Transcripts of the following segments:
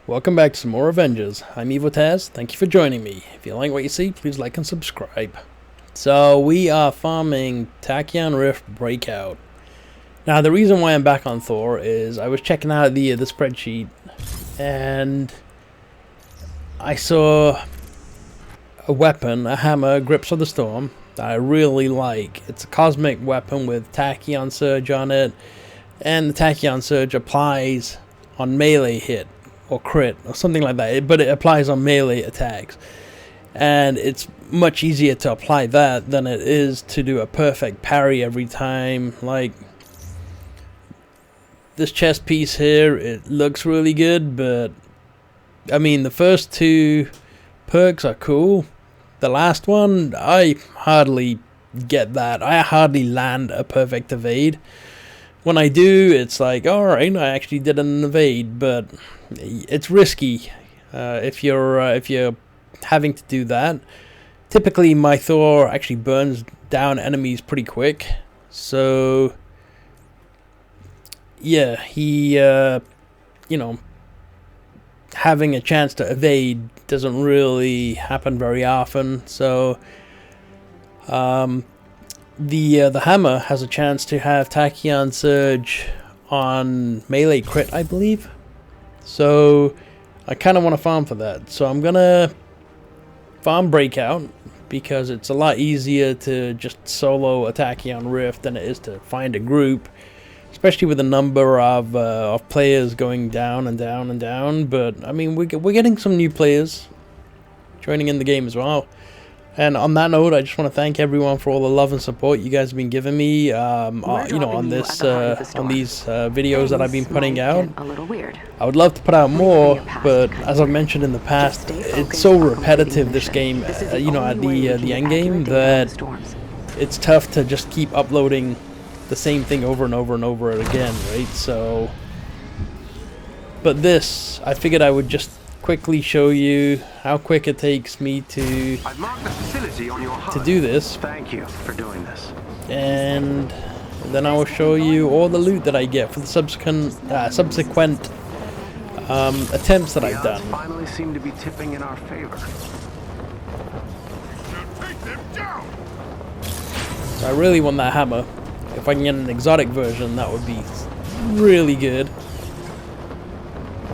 Welcome back to some more Avengers. I'm Taz. Thank you for joining me. If you like what you see, please like and subscribe. So we are farming Tachyon Rift Breakout. Now the reason why I'm back on Thor is I was checking out the spreadsheet and I saw a weapon, a hammer, Grips of the Storm, that I really like. It's a cosmic weapon with Tachyon Surge on it, and the Tachyon Surge applies on melee hit or crit or something like that, but it applies on melee attacks, and it's much easier to apply that than it is to do a perfect parry every time. Like this chest piece here, it looks really good, but I mean the first two perks are cool. The last one, I hardly get that. I hardly land a perfect evade. When I do, it's like, alright, I actually did an evade, but it's risky if you're having to do that. Typically, my Thor actually burns down enemies pretty quick, so yeah, he having a chance to evade doesn't really happen very often. So the hammer has a chance to have Tachyon Surge on melee crit, I believe. So I kind of want to farm for that. So I'm gonna farm Breakout because it's a lot easier to just solo a Tachyon Rift than it is to find a group, especially with the number of players going down and down and down. But I mean, we're getting some new players joining in the game as well. And on that note, I just want to thank everyone for all the love and support you guys have been giving me, on these videos that I've been putting out. I would love to put out more, but as I've mentioned in the past, it's so repetitive, this game, at the end game, that it's tough to just keep uploading the same thing over and over and over again, right? So, but this, I figured I would just quickly show you how quick it takes me to do this. Thank you for doing this. And then I will show you all the loot that I get for the subsequent attempts that I've done. Finally seem to be tipping in our favor. So I really want that hammer. If I can get an exotic version, that would be really good.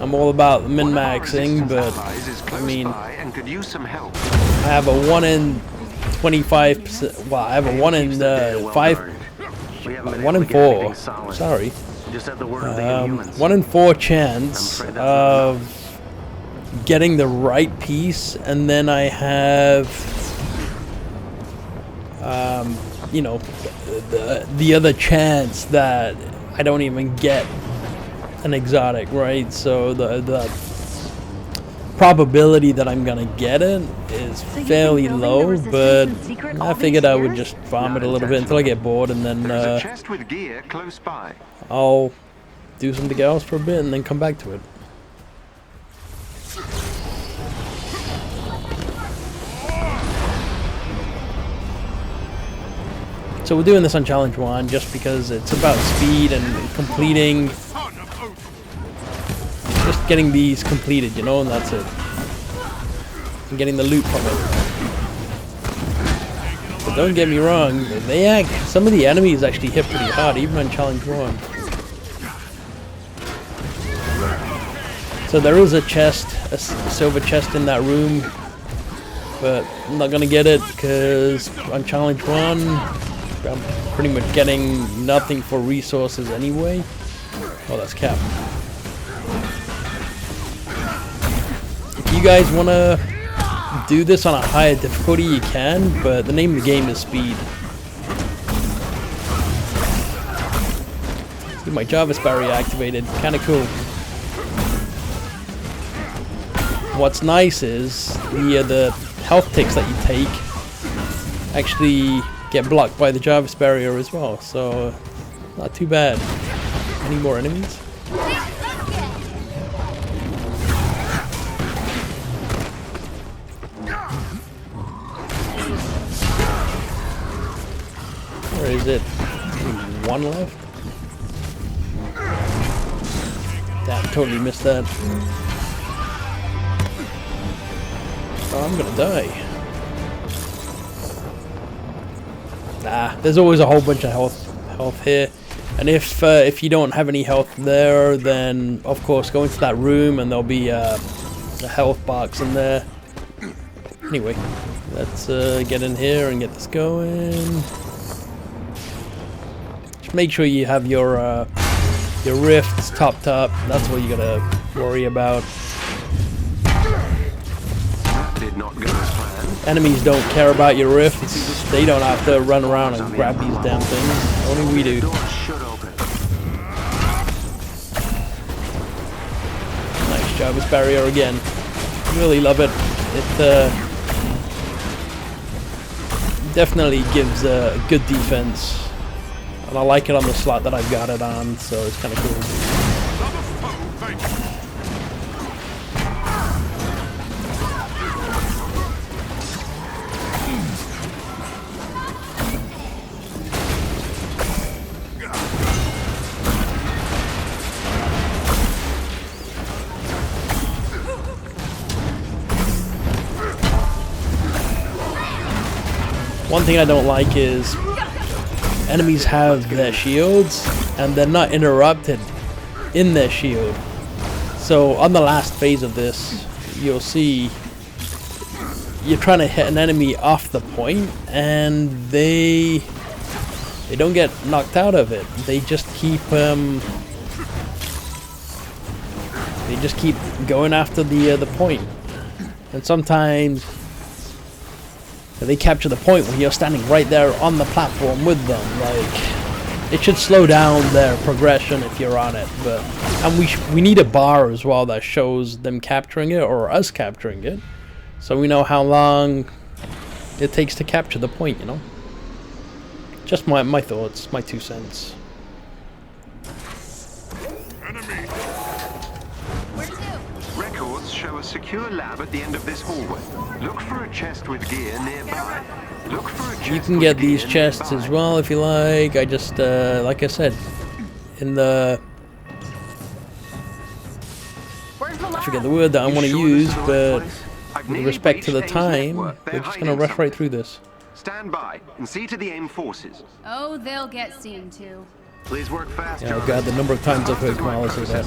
I'm all about the min-maxing, but I mean, I have a 1 in 25%. Well, I have a 1 in 1 in 4. Sorry, 1 in 4 chance of getting the right piece, and then I have, the other chance that I don't even get an exotic, right? So the probability that I'm gonna get it is fairly low, but I figured I would just farm it a little bit until I get bored, and then I'll do something else for a bit and then come back to it. So we're doing this on Challenge 1 just because it's about speed and completing, just getting these completed, and that's it. And getting the loot from it. But don't get me wrong, some of the enemies actually hit pretty hard, even on Challenge 1. So there is a chest, a silver chest in that room, but I'm not gonna get it because on Challenge 1, I'm pretty much getting nothing for resources anyway. Oh, that's Cap. If you guys want to do this on a higher difficulty, you can, but the name of the game is speed. See, my Jarvis Barrier activated. Kind of cool. What's nice is the health ticks that you take actually get blocked by the Jarvis Barrier as well, so not too bad. Any more enemies? Where is it? One left? Damn, totally missed that. Oh, I'm gonna die. Nah, there's always a whole bunch of health here. And if you don't have any health there, then of course go into that room and there'll be a health box in there. Anyway, let's get in here and get this going. Just make sure you have your rifts topped up. That's what you gotta worry about. That did not go as planned. Enemies don't care about your rifts. They don't have to run around and grab these damn things. Only we do. The door should open. Nice job with barrier again. Really love it. It definitely gives a good defense. And I like it on the slot that I've got it on, so it's kind of cool. One thing I don't like is enemies have their shields and they're not interrupted in their shield. So on the last phase of this, you'll see you're trying to hit an enemy off the point and they don't get knocked out of it. They just keep going after the point. And sometimes they capture the point when you're standing right there on the platform with them. Like, it should slow down their progression if you're on it. But and we need a bar as well that shows them capturing it or us capturing it, so we know how long it takes to capture the point. You know, just my thoughts, my 2 cents. Records show a secure lab at the end of this hallway. Look for a chest with gear nearby. Look for a chest. You can get these chests as well if you like. I just, like I said, in the... I forget the word that I want to use, but with respect to the time, we're just going to rush right through this. Stand by and see to the aim forces. Oh, they'll get seen to. Please work fast. Oh god, the number of times I've heard Kamala say that.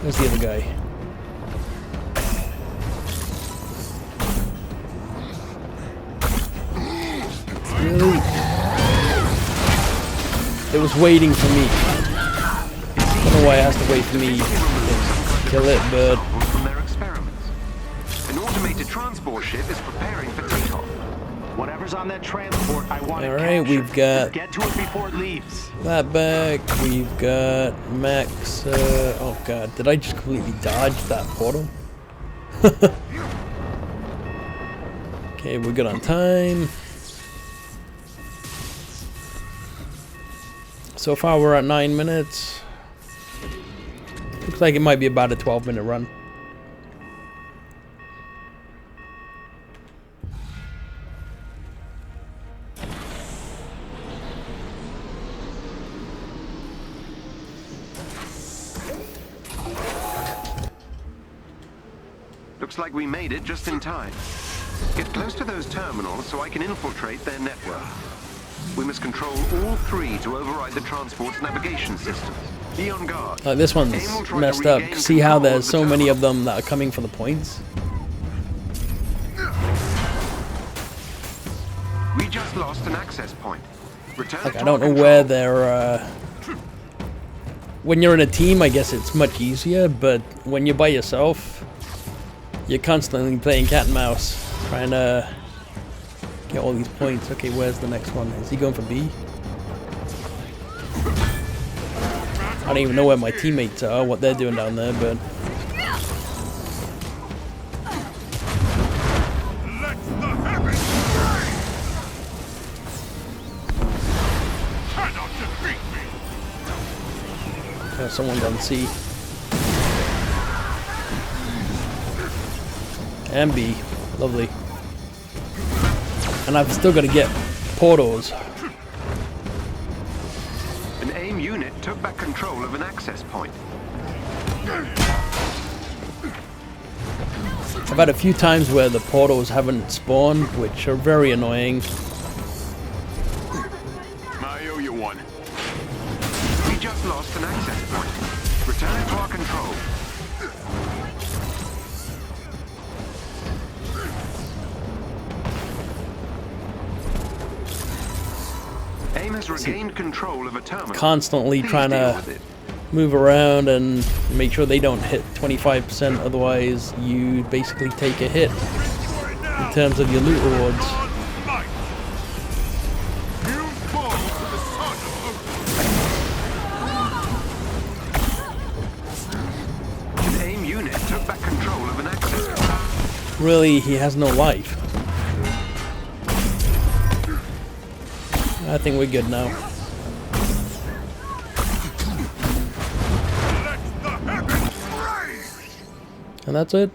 Where's the other guy? Really? It was waiting for me. I don't know why it has to wait for me to kill it, but... From their experiments. An automated transport ship is preparing for takeoff. Whatever's on that transport, I want it captured. Alright, we've got... Get to it before it leaves. that back. We've got Max. Oh god, did I just completely dodge that portal? Okay, we're good on time. So far we're at 9 minutes. Looks like it might be about a 12-minute run. Looks like we made it just in time. Get close to those terminals so I can infiltrate their network. We must control all 3 to override the transport's navigation system. Be on guard. This one's messed up. See how there's so many of them that are coming for the points? We just lost an access point. Return Like, to I don't know control. where they're... When you're in a team, I guess it's much easier, but when you're by yourself, you're constantly playing cat and mouse, trying to get all these points. Okay, where's the next one? Is he going for B? I don't even know where my teammates are, what they're doing down there, but... someone can see. And B. Lovely. And I've still got to get portals. An AIM unit took back control of an access point. I've had a few times where the portals haven't spawned, which are very annoying. I owe you one. We just lost an access point. Return it to our control. AIM has regained control of a terminal. Constantly Please trying deal to with it. move around and make sure they don't hit 25%, otherwise you basically take a hit in terms of your loot rewards. An AIM unit took back control of an access point. Really, he has no life. I think we're good now. And that's it.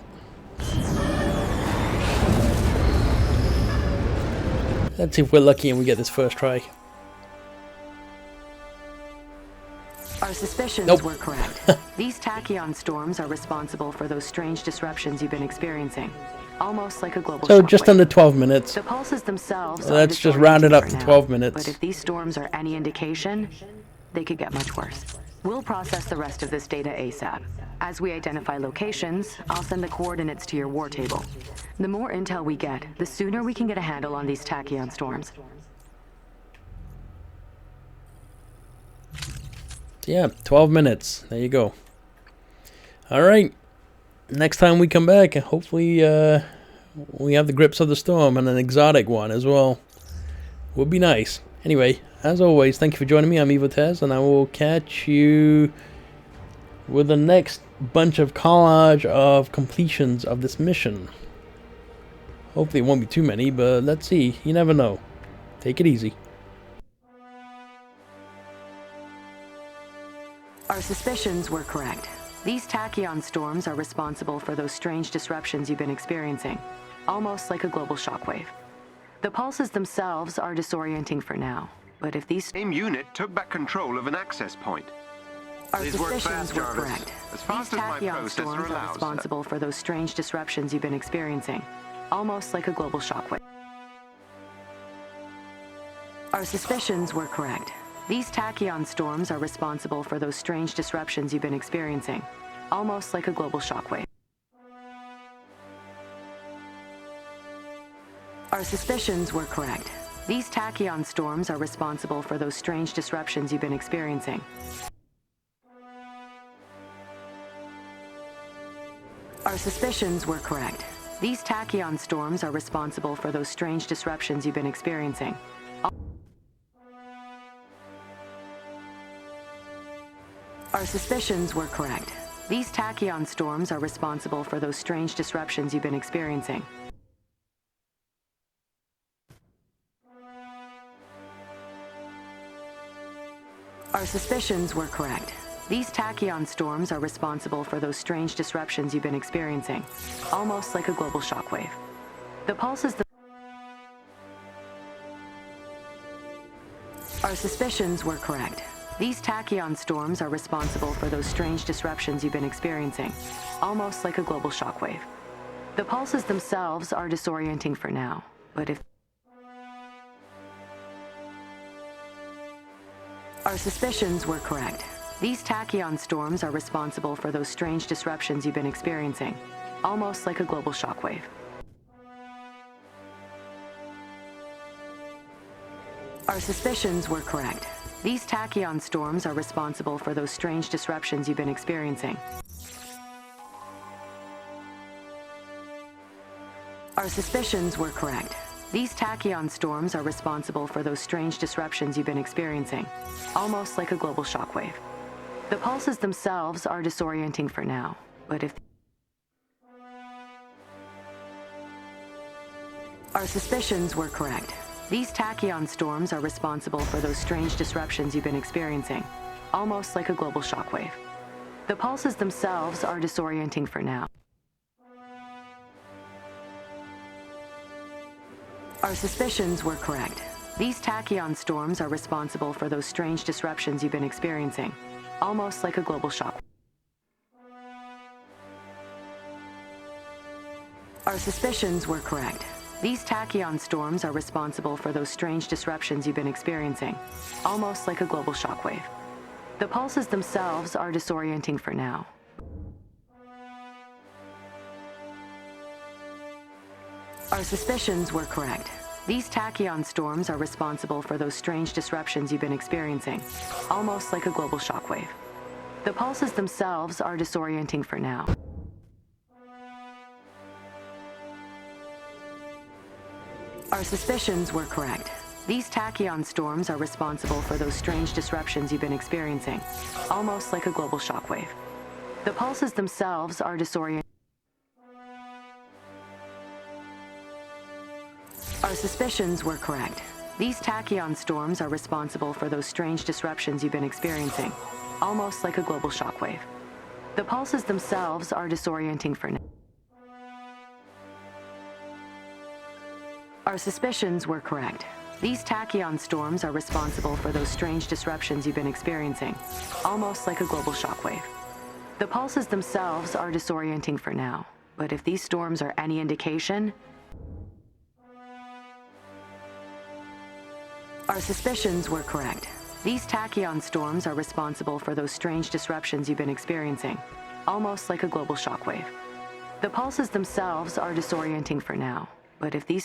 Let's see if we're lucky and we get this first try. Our suspicions Nope. were correct. These tachyon storms are responsible for those strange disruptions you've been experiencing. Almost like a global So just shockwave. under 12 minutes. The pulses themselves are Let's just round it up disorienting to for 12 now, minutes. But if these storms are any indication, they could get much worse. We'll process the rest of this data ASAP. As we identify locations, I'll send the coordinates to your war table. The more intel we get, the sooner we can get a handle on these tachyon storms. Yeah, 12 minutes. There you go. Alright. Next time we come back, hopefully we have the grips of the storm and an exotic one as well. Would be nice. Anyway, as always, thank you for joining me. I'm EvoTez, and I will catch you with the next bunch of collage of completions of this mission. Hopefully it won't be too many, but let's see. You never know. Take it easy. Our suspicions were correct. These tachyon storms are responsible for those strange disruptions you've been experiencing, almost like a global shockwave. The pulses themselves are disorienting for now, but if these AIM unit took back control of an access point. our Please work suspicions fast, were Jarvis. correct. As fast These as my tachyon processor storms are allows. responsible for those strange disruptions you've been experiencing, almost like a global shockwave. Our suspicions were correct. These tachyon storms are responsible for those strange disruptions you've been experiencing, almost like a global shockwave. Our suspicions were correct. These tachyon storms are responsible for those strange disruptions you've been experiencing. Our suspicions were correct. These tachyon storms are responsible for those strange disruptions you've been experiencing. Our suspicions were correct. These tachyon storms are responsible for those strange disruptions you've been experiencing. Our suspicions were correct. These tachyon storms are responsible for those strange disruptions you've been experiencing, almost like a global shockwave. The pulses Our suspicions were correct. These tachyon storms are responsible for those strange disruptions you've been experiencing, almost like a global shockwave. The pulses themselves are disorienting for now, but if our suspicions were correct. These tachyon storms are responsible for those strange disruptions you've been experiencing, almost like a global shockwave. Our suspicions were correct. These tachyon storms are responsible for those strange disruptions you've been experiencing. Our suspicions were correct. These tachyon storms are responsible for those strange disruptions you've been experiencing, almost like a global shockwave. The pulses themselves are disorienting for now, but if our suspicions were correct. These tachyon storms are responsible for those strange disruptions you've been experiencing, almost like a global shockwave. The pulses themselves are disorienting for now. Our suspicions were correct. These tachyon storms are responsible for those strange disruptions you've been experiencing, almost like a global shock. Our suspicions were correct. These tachyon storms are responsible for those strange disruptions you've been experiencing, almost like a global shockwave. The pulses themselves are disorienting for now. Our suspicions were correct. These tachyon storms are responsible for those strange disruptions you've been experiencing, almost like a global shockwave. The pulses themselves are disorienting for now. Our suspicions were correct. These tachyon storms are responsible for those strange disruptions you've been experiencing, almost like a global shockwave. The pulses themselves are disorienting. Our suspicions were correct. These tachyon storms are responsible for those strange disruptions you've been experiencing, almost like a global shockwave. The pulses themselves are disorienting for now. Our suspicions were correct. These tachyon storms are responsible for those strange disruptions you've been experiencing, almost like a global shockwave. The pulses themselves are disorienting for now, but if these storms are any indication, our suspicions were correct. These tachyon storms are responsible for those strange disruptions you've been experiencing, almost like a global shockwave. The pulses themselves are disorienting for now, but if these